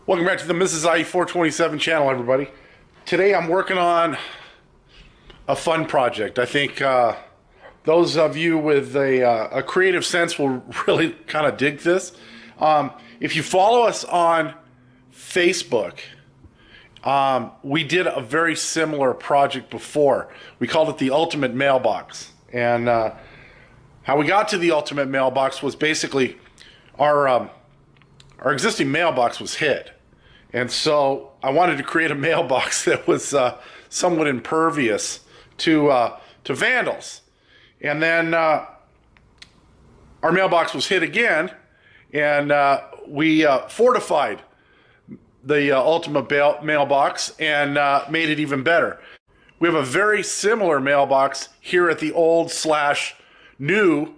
Welcome back to the Mrs. IE 427 channel, everybody. Today I'm working on a fun project. I think those of you with a creative sense will really kind of dig this. If you follow us on Facebook, we did a very similar project before. We called it the Ultimate Mailbox. And how we got to the Ultimate Mailbox was basically our existing mailbox was hit. And so I wanted to create a mailbox that was somewhat impervious to vandals. And then our mailbox was hit again, and we fortified the Ultimate mailbox and made it even better. We have a very similar mailbox here at the old/new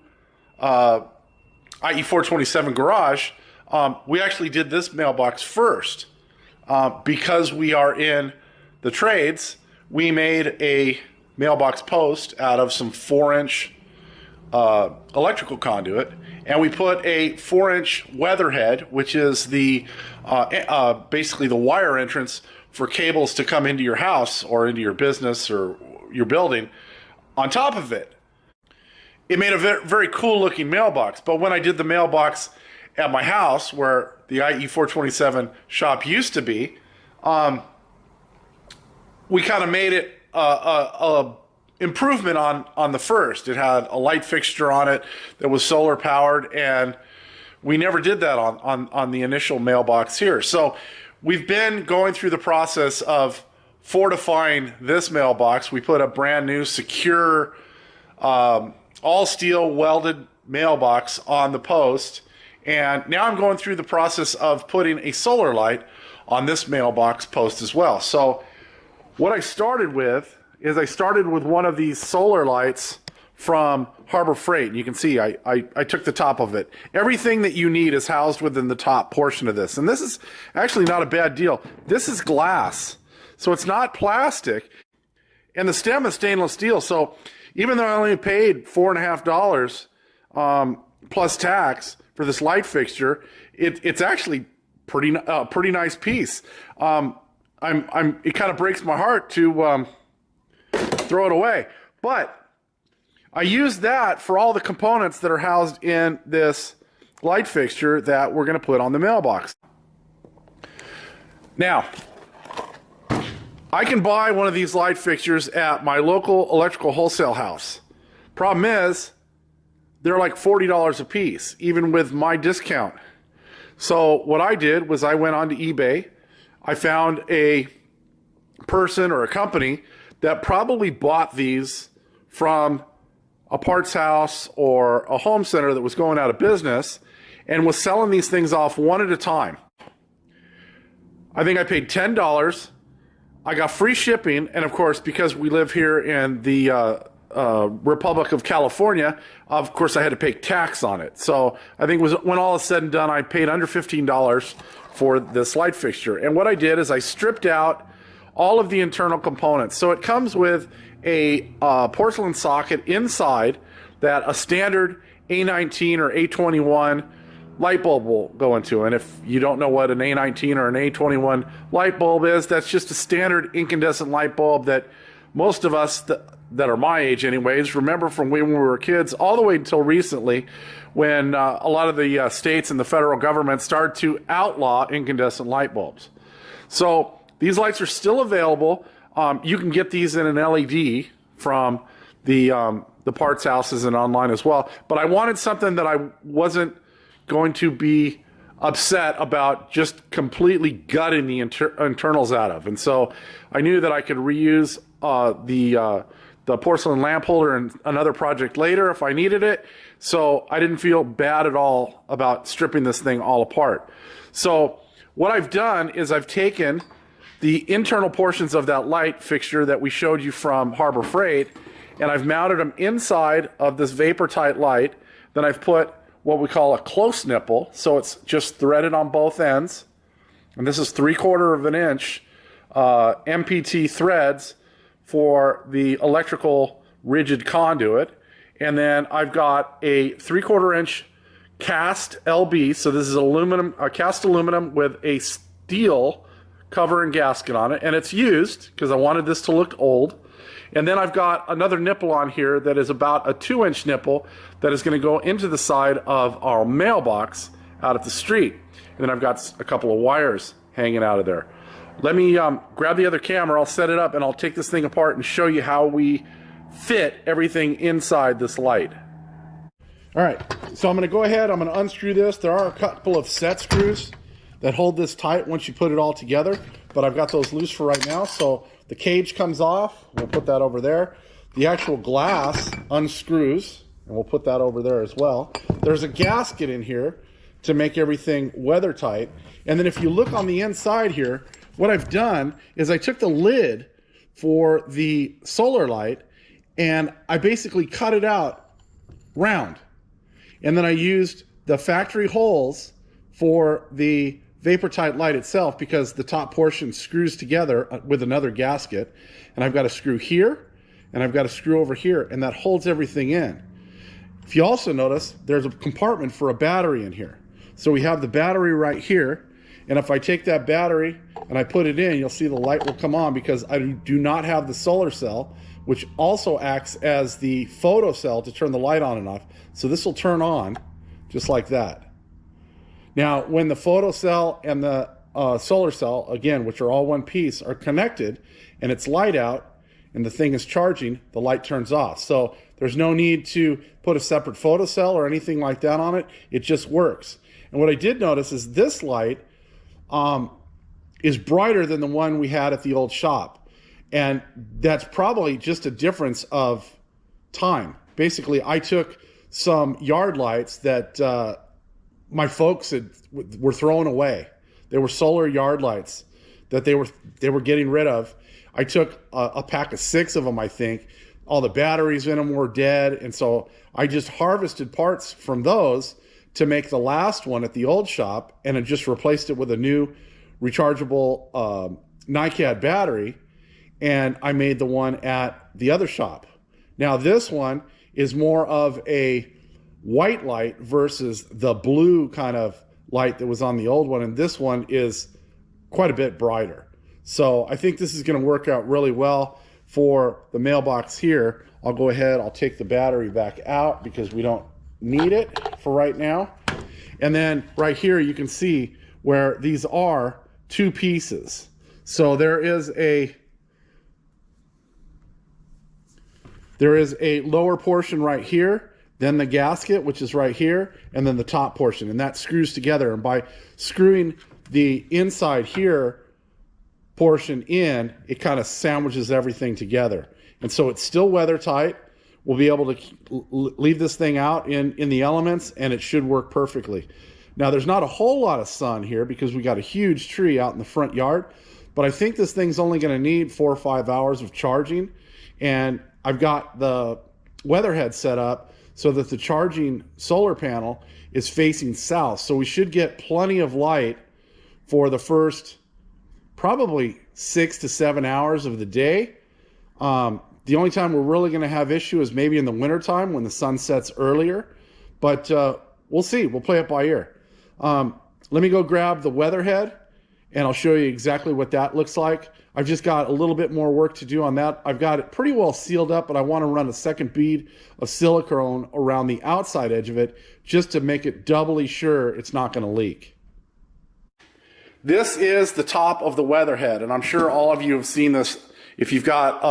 IE 427 garage. We actually did this mailbox first. Because we are in the trades, we made a mailbox post out of some 4-inch electrical conduit, and we put a 4-inch weatherhead, which is the basically the wire entrance for cables to come into your house or into your business or your building, on top of it. It made a very cool looking mailbox. But when I did the mailbox at my house, where the IE 427 shop used to be, we kind of made it a improvement on the first. It had a light fixture on it that was solar powered, and we never did that on the initial mailbox here. So we've been going through the process of fortifying this mailbox. We put a brand new secure all steel welded mailbox on the post. And now I'm going through the process of putting a solar light on this mailbox post as well. So what I started with is I started with one of these solar lights from Harbor Freight. And you can see I took the top of it. Everything that you need is housed within the top portion of this. And this is actually not a bad deal. This is glass, so it's not plastic. And the stem is stainless steel. So even though I only paid $4.50 plus tax for this light fixture, it's actually pretty nice piece. It kind of breaks my heart to throw it away, but I used that for all the components that are housed in this light fixture that we're going to put on the mailbox. Now, I can buy one of these light fixtures at my local electrical wholesale house. Problem is, they're like $40 a piece, even with my discount. So what I did was I went onto eBay. I found a person or a company that probably bought these from a parts house or a home center that was going out of business and was selling these things off one at a time. I think I paid $10. I got free shipping, and of course, because we live here in the Republic of California, of course I had to pay tax on it. So I think when all is said and done, I paid under $15 for this light fixture. And what I did is I stripped out all of the internal components. So it comes with a porcelain socket inside that a standard A19 or A21 light bulb will go into. And if you don't know what an A19 or an A21 light bulb is, that's just a standard incandescent light bulb that most of us that are my age anyways remember from when we were kids all the way until recently, when a lot of the states and the federal government started to outlaw incandescent light bulbs. So these lights are still available. You can get these in an LED from the parts houses and online as well. But I wanted something that I wasn't going to be upset about just completely gutting the internals out of. And so I knew that I could reuse the porcelain lamp holder in another project later if I needed it. So I didn't feel bad at all about stripping this thing all apart. So what I've done is I've taken the internal portions of that light fixture that we showed you from Harbor Freight, and I've mounted them inside of this vapor tight light. Then I've put what we call a close nipple, so it's just threaded on both ends. And this is 3/4 of an inch MPT threads for the electrical rigid conduit. And then I've got a 3/4 inch cast LB. So this is aluminum, cast aluminum with a steel cover and gasket on it, and it's used because I wanted this to look old. And then I've got another nipple on here that is about a 2-inch nipple that is going to go into the side of our mailbox out at the street. And then I've got a couple of wires hanging out of there. Let me grab the other camera, I'll set it up, and I'll take this thing apart and show you how we fit everything inside this light. All right, so I'm going to go ahead, I'm going to unscrew this. There are a couple of set screws that hold this tight once you put it all together, but I've got those loose for right now. So the cage comes off, we'll put that over there. The actual glass unscrews, and we'll put that over there as well. There's a gasket in here to make everything weather tight. And then if you look on the inside here, what I've done is I took the lid for the solar light and I basically cut it out round. And then I used the factory holes for the vapor tight light itself because the top portion screws together with another gasket. And I've got a screw here and I've got a screw over here, and that holds everything in. If you also notice, there's a compartment for a battery in here. So we have the battery right here. And if I take that battery and I put it in, you'll see the light will come on because I do not have the solar cell, which also acts as the photo cell to turn the light on and off. So this will turn on just like that. Now, when the photo cell and the solar cell, again, which are all one piece, are connected and it's light out and the thing is charging, the light turns off. So there's no need to put a separate photo cell or anything like that on it. It just works. And what I did notice is this light is brighter than the one we had at the old shop. And that's probably just a difference of time. Basically, I took some yard lights that my folks were throwing away. They were solar yard lights that they were getting rid of. I took a pack of 6 of them, I think. All the batteries in them were dead. And so I just harvested parts from those to make the last one at the old shop, and I just replaced it with a new rechargeable NiCad battery, and I made the one at the other shop. Now this one is more of a white light versus the blue kind of light that was on the old one, and this one is quite a bit brighter. So I think this is going to work out really well for the mailbox here. I'll go ahead, I'll take the battery back out because we don't need it for right now. And then right here you can see where these are 2 pieces. So there is a lower portion right here, then the gasket, which is right here, and then the top portion, and that screws together. And by screwing the inside here portion in, it kind of sandwiches everything together. And so it's still weather tight. We'll be able to leave this thing out in the elements, and it should work perfectly. Now, there's not a whole lot of sun here because we got a huge tree out in the front yard, but I think this thing's only going to need 4 or 5 hours of charging. And I've got the weatherhead set up so that the charging solar panel is facing south. So we should get plenty of light for the first probably 6 to 7 hours of the day. The only time we're really going to have issue is maybe in the wintertime when the sun sets earlier. But we'll see. We'll play it by ear. Let me go grab the weatherhead, and I'll show you exactly what that looks like. I've just got a little bit more work to do on that. I've got it pretty well sealed up, but I want to run a second bead of silicone around the outside edge of it just to make it doubly sure it's not going to leak. This is the top of the weatherhead, and I'm sure all of you have seen this. If you've got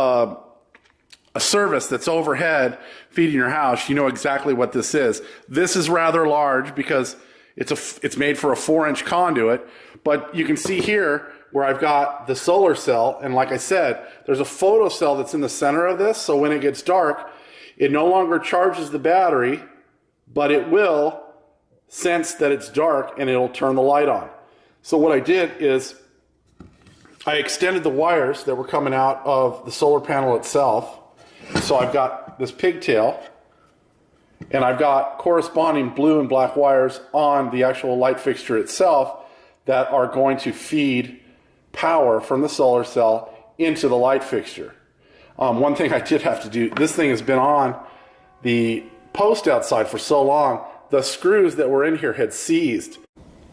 a service that's overhead feeding your house, you know exactly what this is. This is rather large because it's made for a 4-inch conduit, but you can see here where I've got the solar cell, and like I said, there's a photo cell that's in the center of this, so when it gets dark, it no longer charges the battery, but it will sense that it's dark and it'll turn the light on. So what I did is I extended the wires that were coming out of the solar panel itself. So I've got this pigtail, and I've got corresponding blue and black wires on the actual light fixture itself that are going to feed power from the solar cell into the light fixture. One thing I did have to do, this thing has been on the post outside for so long, the screws that were in here had seized.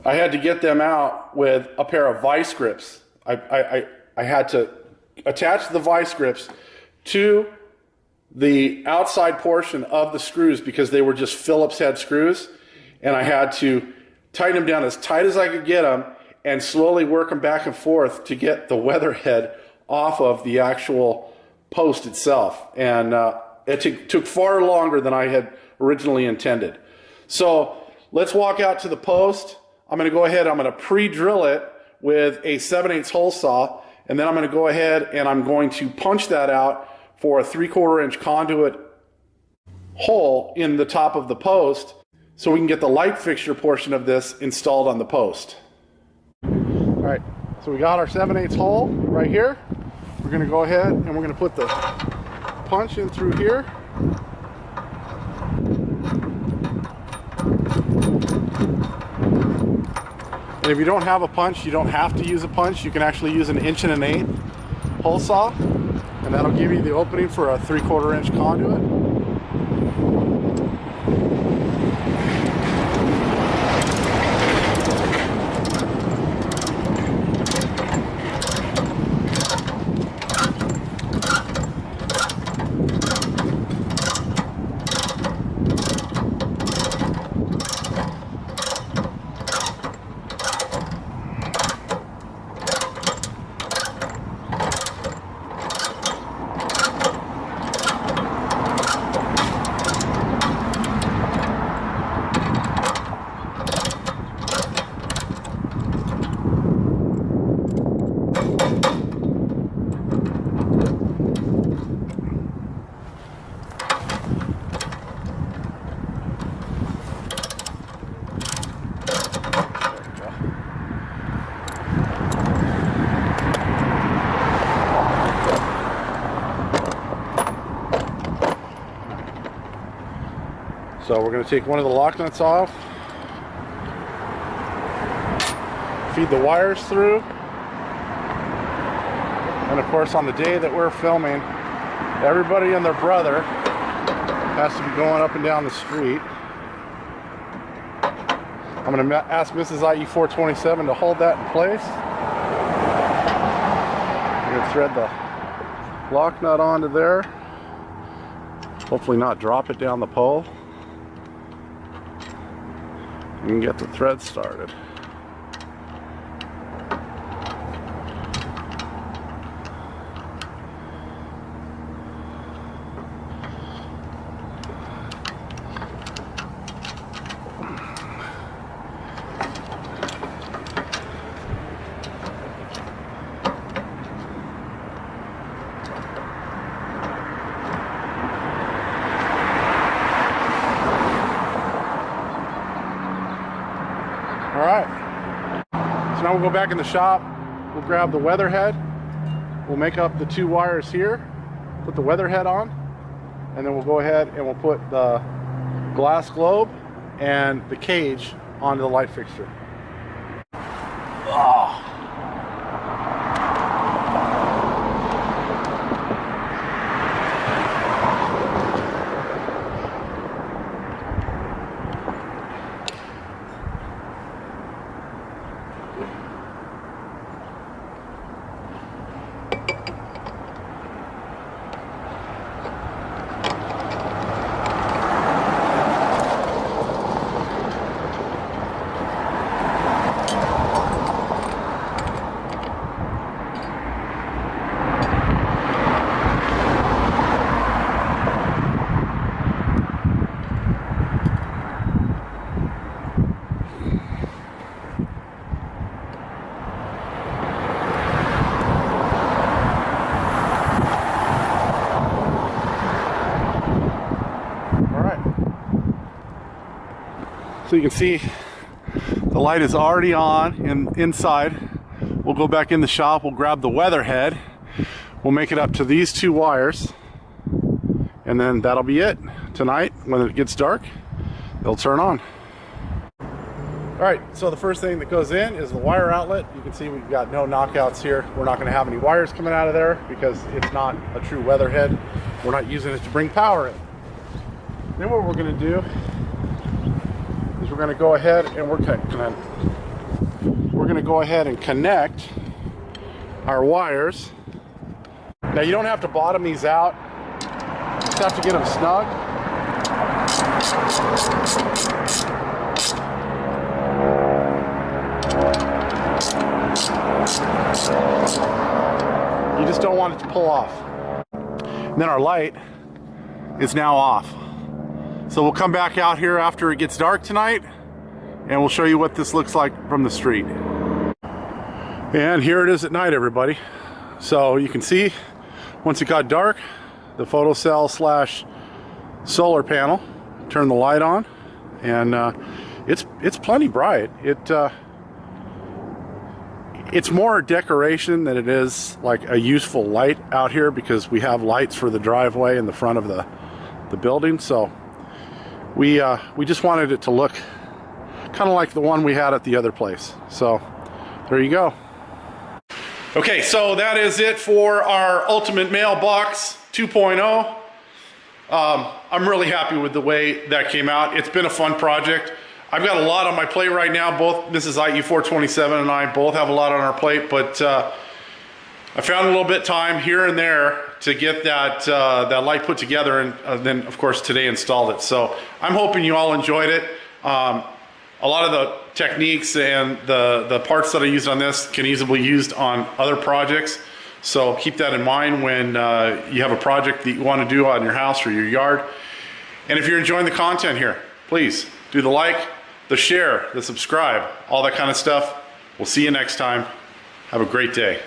I had to get them out with a pair of vice grips. I had to attach the vice grips to the outside portion of the screws because they were just Phillips head screws, and I had to tighten them down as tight as I could get them and slowly work them back and forth to get the weather head off of the actual post itself. And it took far longer than I had originally intended. So let's walk out to the post. I'm going to go ahead, I'm going to pre-drill it with a 7/8 hole saw, and then I'm going to go ahead and I'm going to punch that out for a 3/4 inch conduit hole in the top of the post so we can get the light fixture portion of this installed on the post. All right, so we got our 7/8 hole right here. We're going to go ahead and we're going to put the punch in through here. And if you don't have a punch, you don't have to use a punch. You can actually use an 1 1/8 hole saw, and that'll give you the opening for a 3/4 inch conduit. So we're going to take one of the lock nuts off, feed the wires through, and of course on the day that we're filming, everybody and their brother has to be going up and down the street. I'm going to ask Mrs. IE427 to hold that in place. I'm going to thread the lock nut onto there, hopefully not drop it down the pole. You can get the thread started. Alright, so now we'll go back in the shop, we'll grab the weather head, we'll make up the 2 wires here, put the weather head on, and then we'll go ahead and we'll put the glass globe and the cage onto the light fixture. Oh. So you can see the light is already on inside. We'll go back in the shop, we'll grab the weather head, we'll make it up to these 2 wires, and then that'll be it. Tonight, when it gets dark, they'll turn on. Alright, so the first thing that goes in is the wire outlet. You can see we've got no knockouts here. We're not going to have any wires coming out of there because it's not a true weather head. We're not using it to bring power in. Then what we're going to do is we're going to go ahead and we're going to we're going to go ahead and connect our wires. Now you don't have to bottom these out, you just have to get them snug. You just don't want it to pull off. And then our light is now off. So we'll come back out here after it gets dark tonight and we'll show you what this looks like from the street. And here it is at night, everybody. So you can see once it got dark, the photocell slash solar panel turned the light on, and it's plenty bright. It's more decoration than it is like a useful light out here, because we have lights for the driveway and the front of the building. So we just wanted it to look kind of like the one we had at the other place. So there you go. Okay, so that is it for our Ultimate Mailbox 2.0. I'm really happy with the way that came out. It's been a fun project. I've got a lot on my plate right now. Both Mrs. IE427 and I both have a lot on our plate, but I found a little bit of time here and there to get that light put together, and then of course today installed it. So I'm hoping you all enjoyed it. A lot of the techniques and the parts that I used on this can easily be used on other projects. So keep that in mind when you have a project that you want to do on your house or your yard. And if you're enjoying the content here, please do the like, the share, the subscribe, all that kind of stuff. We'll see you next time. Have a great day.